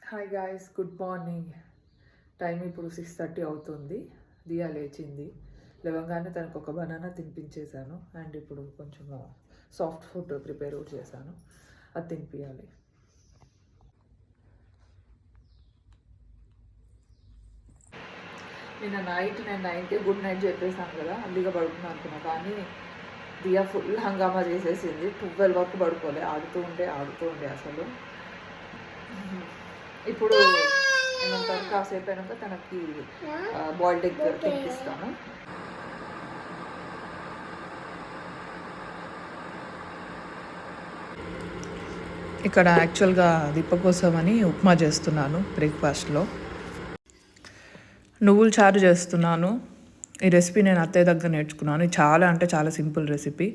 Hi guys, good morning. Time ఇప్పుడు 6:30 అవుతుంది. దియా లేచింది. లేవగానే తనకు ఒక బనానా తినిపించేశాను. అండ్ ఇప్పుడు కొంచెం సాఫ్ట్ ఫుడ్ ప్రిపేర్ చేశాను, అది తినిపించాలి. నిన్న నైట్ నేను 9కి గుడ్ నైట్ చెప్పేసాను కదా, అల్లిగా పడుకున్నాను అనుకున్నా. కానీ దియా ఫుల్ హంగామా చేసేసింది. 12 వరకు పడుకోలే, ఆడుతూ ఉండే అసలు. ఇప్పుడు ఏమంటారు, కాసేపు అయినాక తనకి బాయిల్డ్ ఎగ్ తినిపిస్తాను. ఇక్కడ యాక్చువల్గా దీప కోసమని ఉప్మా చేస్తున్నాను. బ్రేక్ఫాస్ట్లో నువ్వుల చారు చేస్తున్నాను. ఈ రెసిపీ నేను అత్తయ్య దగ్గర నేర్చుకున్నాను. చాలా అంటే చాలా సింపుల్ రెసిపీ.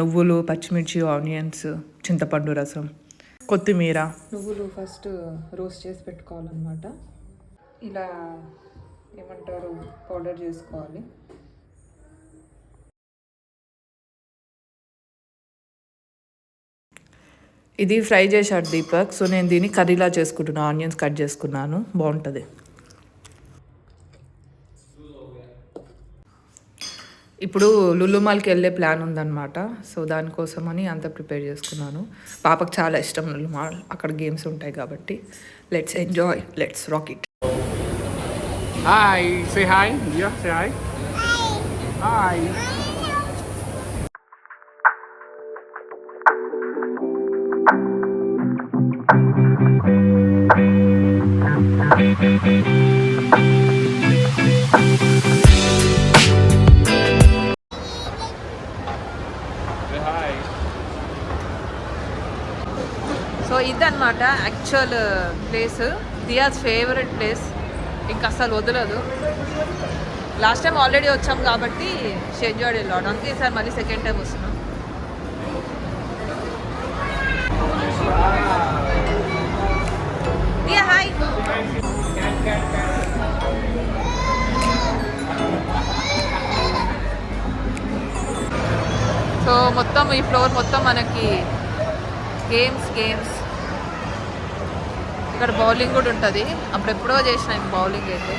నువ్వులు, పచ్చిమిర్చి, ఆనియన్స్, చింతపండు రసం, కొత్తిమీర. నువ్వులు ఫస్ట్ రోస్ట్ చేసి పెట్టుకోవాలన్నమాట. ఇలా ఏమంటారు, పౌడర్ చేసుకోవాలి. ఇది ఫ్రై చేశాడు దీపక్, సో నేను దీన్ని కర్రీలా చేసుకుంటున్నాను. ఆనియన్స్ కట్ చేసుకున్నాను, బాగుంటుంది. ఇప్పుడు లులుమాల్కి వెళ్ళే ప్లాన్ ఉందన్నమాట. సో దానికోసమని అంతా ప్రిపేర్ చేసుకున్నాను. పాపకు చాలా ఇష్టం లులుమాల్, అక్కడ గేమ్స్ ఉంటాయి కాబట్టి. Let's enjoy, let's rock it. Hi, say hi. Ya, say hi. Hi. So ఇదన్నమాట actual place, Diya's favourite place. ఇంకా అసలు వదలదు. లాస్ట్ టైం ఆల్రెడీ వచ్చాం కాబట్టి షీ ఎంజాయ్డ్ ఎ లాట్. అందుకే ఈసారి మళ్ళీ సెకండ్ టైం వస్తున్నాం. దియా హాయ్. సో మొత్తం ఈ ఫ్లోర్ మొత్తం మనకి గేమ్స్. ఇక్కడ బౌలింగ్ కూడా ఉంటుంది. అప్పుడెప్పుడో చేసిన బౌలింగ్ అయితే.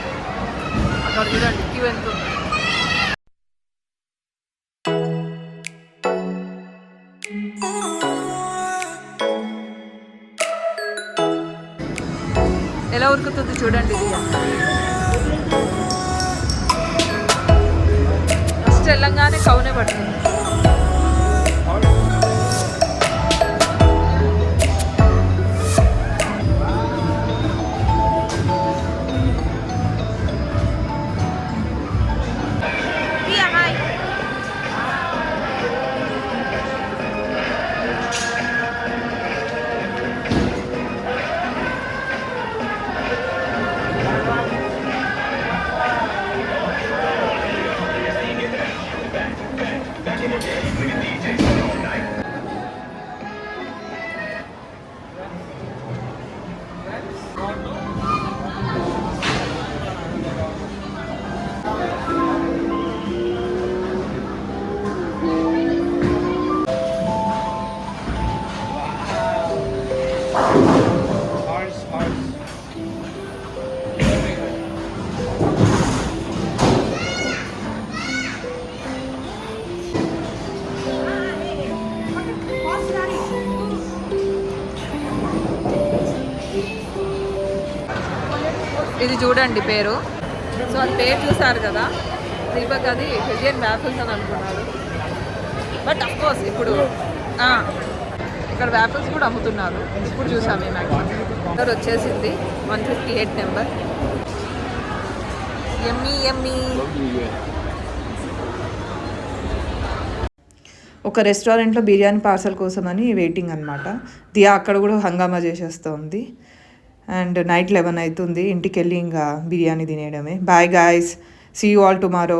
అక్కడ చూడండి క్యూ ఎంత ఉంది. ఎలా ఉరుకుతుంది చూడండి. ఫస్ట్ వెళ్ళంగానే కౌనే పడుతుంది. ఇది చూడండి పేరు. సో అది పేరు చూసారు కదా, దీపక్ అది వెజియన్ వ్యాఫిల్స్ అని అనుకున్నాడు. బట్ అఫ్కోర్స్ ఇప్పుడు ఇక్కడ వ్యాఫిల్స్ కూడా అమ్ముతున్నారు. ఇప్పుడు చూసాము మేము. మ్యాక్సిమం వచ్చేసింది 158 నెంబర్. ఎమ్మీ. ఒక రెస్టారెంట్లో బిర్యానీ పార్సల్ కోసమని వెయిటింగ్ అనమాట. దియా అక్కడ కూడా హంగామా చేసేస్తుంది. అండ్ నైట్ 11 అవుతుంది. ఇంటికి వెళ్ళి ఇంకా బిర్యానీ తినేయడమే. Bye guys, see you all tomorrow.